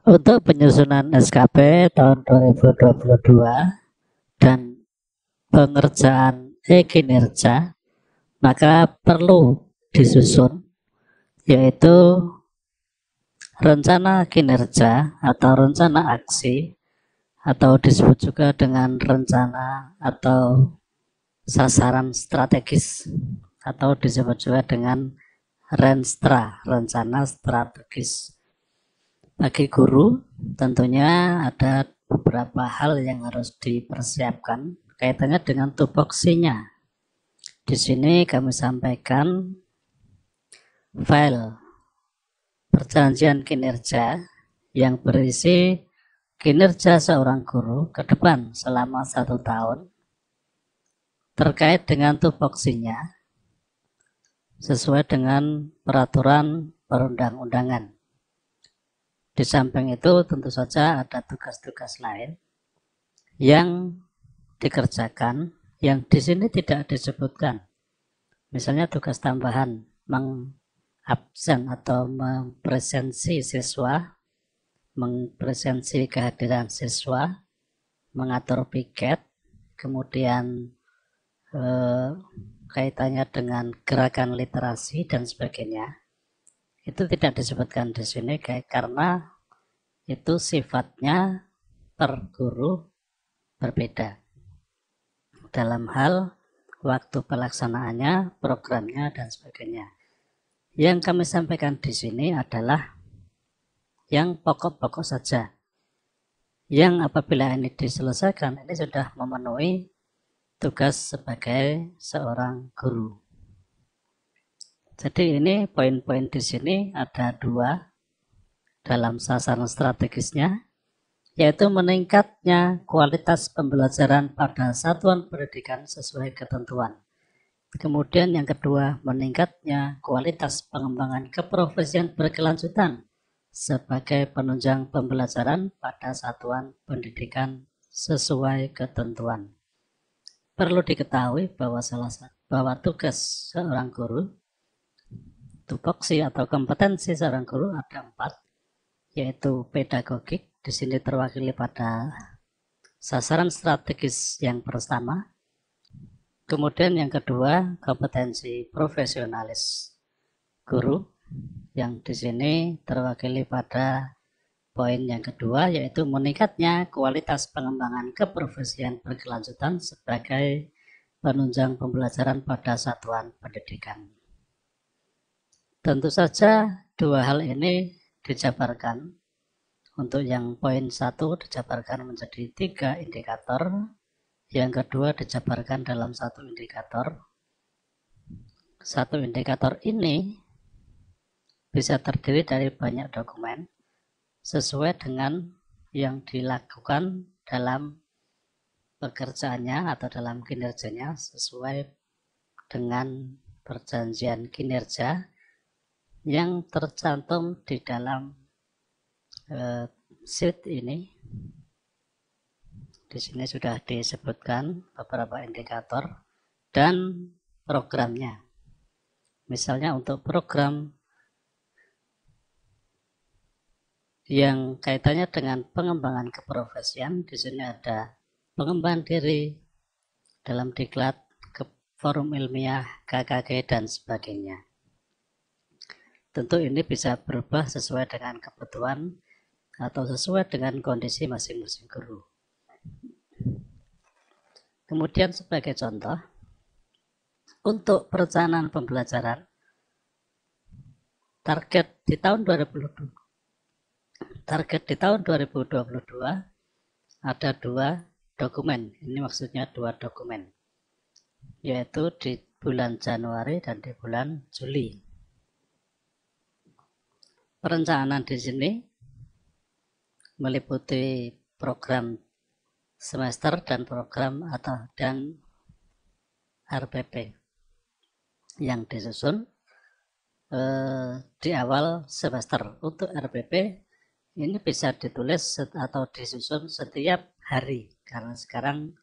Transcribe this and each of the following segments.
Untuk penyusunan SKP tahun 2022 dan pengerjaan kinerja, maka perlu disusun, yaitu rencana kinerja atau rencana aksi, atau disebut juga dengan rencana atau sasaran strategis, atau disebut juga dengan Renstra, rencana strategis. Bagi guru, tentunya ada beberapa hal yang harus dipersiapkan kaitannya dengan tupoksinya. Di sini kami sampaikan file perjanjian kinerja yang berisi kinerja seorang guru ke depan selama 1 tahun terkait dengan tupoksinya sesuai dengan peraturan perundang-undangan. Di samping itu tentu saja ada tugas-tugas lain yang dikerjakan yang di sini tidak disebutkan. Misalnya tugas tambahan mengabsen atau mempresensi siswa, mempresensi kehadiran siswa, mengatur piket, kemudian kaitannya dengan gerakan literasi dan sebagainya. Itu tidak disebutkan di sini karena itu sifatnya per guru berbeda dalam hal waktu pelaksanaannya, programnya, dan sebagainya. Yang kami sampaikan di sini adalah yang pokok-pokok saja. Yang apabila ini diselesaikan, ini sudah memenuhi tugas sebagai seorang guru. Jadi ini poin-poin di sini ada 2 dalam sasaran strategisnya, yaitu meningkatnya kualitas pembelajaran pada satuan pendidikan sesuai ketentuan. Kemudian yang kedua, meningkatnya kualitas pengembangan keprofesian berkelanjutan sebagai penunjang pembelajaran pada satuan pendidikan sesuai ketentuan. Perlu diketahui bahwa tugas seorang guru, tupoksi atau kompetensi seorang guru ada 4, yaitu pedagogik, di sini terwakili pada sasaran strategis yang pertama. Kemudian yang kedua, kompetensi profesionalis guru, yang di sini terwakili pada poin yang kedua, yaitu meningkatnya kualitas pengembangan keprofesian berkelanjutan sebagai penunjang pembelajaran pada satuan pendidikan. Tentu saja 2 hal ini dijabarkan. Untuk yang poin 1 dijabarkan menjadi 3 indikator, yang kedua dijabarkan dalam 1 indikator. 1 indikator ini bisa terdiri dari banyak dokumen sesuai dengan yang dilakukan dalam pekerjaannya atau dalam kinerjanya sesuai dengan perjanjian kinerja yang tercantum di dalam sheet ini. Di sini sudah disebutkan beberapa indikator dan programnya. Misalnya untuk program yang kaitannya dengan pengembangan keprofesian, di sini ada pengembangan diri dalam diklat, forum ilmiah, KKG, dan sebagainya. Tentu ini bisa berubah sesuai dengan kebutuhan atau sesuai dengan kondisi masing-masing guru. Kemudian sebagai contoh, untuk perencanaan pembelajaran, target di tahun 2022 ada 2 dokumen. Ini maksudnya 2 dokumen, yaitu di bulan Januari dan di bulan Juli. Perencanaan di sini meliputi program semester dan program dan RPP yang disusun di awal semester. Untuk RPP ini bisa ditulis atau disusun setiap hari, karena sekarang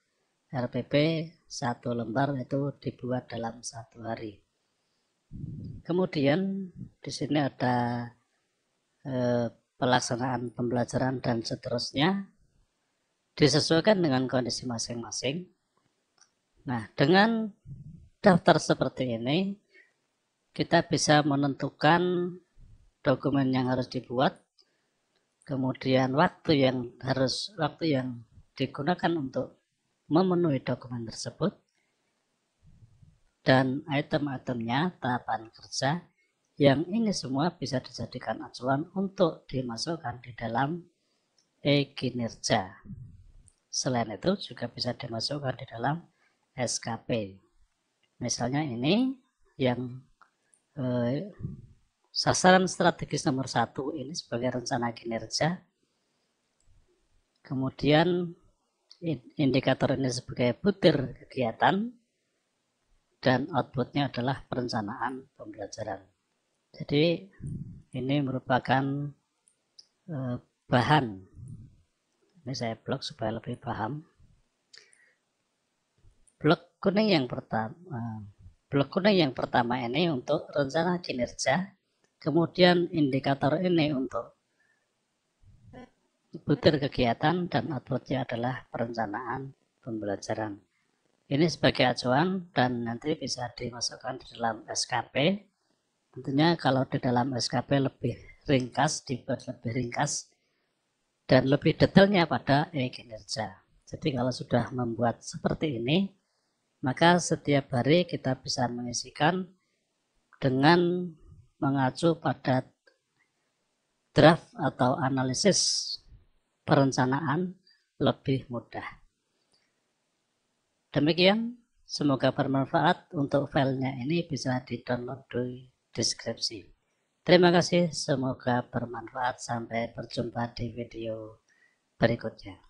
RPP 1 lembar itu dibuat dalam 1 hari. Kemudian di sini ada pelaksanaan pembelajaran dan seterusnya disesuaikan dengan kondisi masing-masing. Nah, dengan daftar seperti ini kita bisa menentukan dokumen yang harus dibuat, kemudian waktu yang digunakan untuk memenuhi dokumen tersebut, dan item-itemnya, tahapan kerja, yang ini semua bisa dijadikan acuan untuk dimasukkan di dalam e-kinerja. Selain itu juga bisa dimasukkan di dalam SKP. Misalnya ini yang sasaran strategis nomor 1 ini sebagai rencana kinerja. Kemudian indikator ini sebagai butir kegiatan dan outputnya adalah perencanaan pembelajaran. Jadi ini merupakan bahan. Ini saya blok supaya lebih paham. Blok kuning yang pertama ini untuk rencana kinerja, kemudian indikator ini untuk butir kegiatan, dan outputnya adalah perencanaan pembelajaran. Ini sebagai acuan dan nanti bisa dimasukkan di dalam SKP. Tentunya kalau di dalam SKP lebih ringkas, dibuat lebih ringkas dan lebih detailnya pada e-kinerja. Jadi kalau sudah membuat seperti ini, maka setiap hari kita bisa mengisikan dengan mengacu pada draft atau analisis perencanaan lebih mudah. Demikian, semoga bermanfaat. Untuk filenya ini bisa di-download di deskripsi. Terima kasih, semoga bermanfaat. Sampai berjumpa di video berikutnya.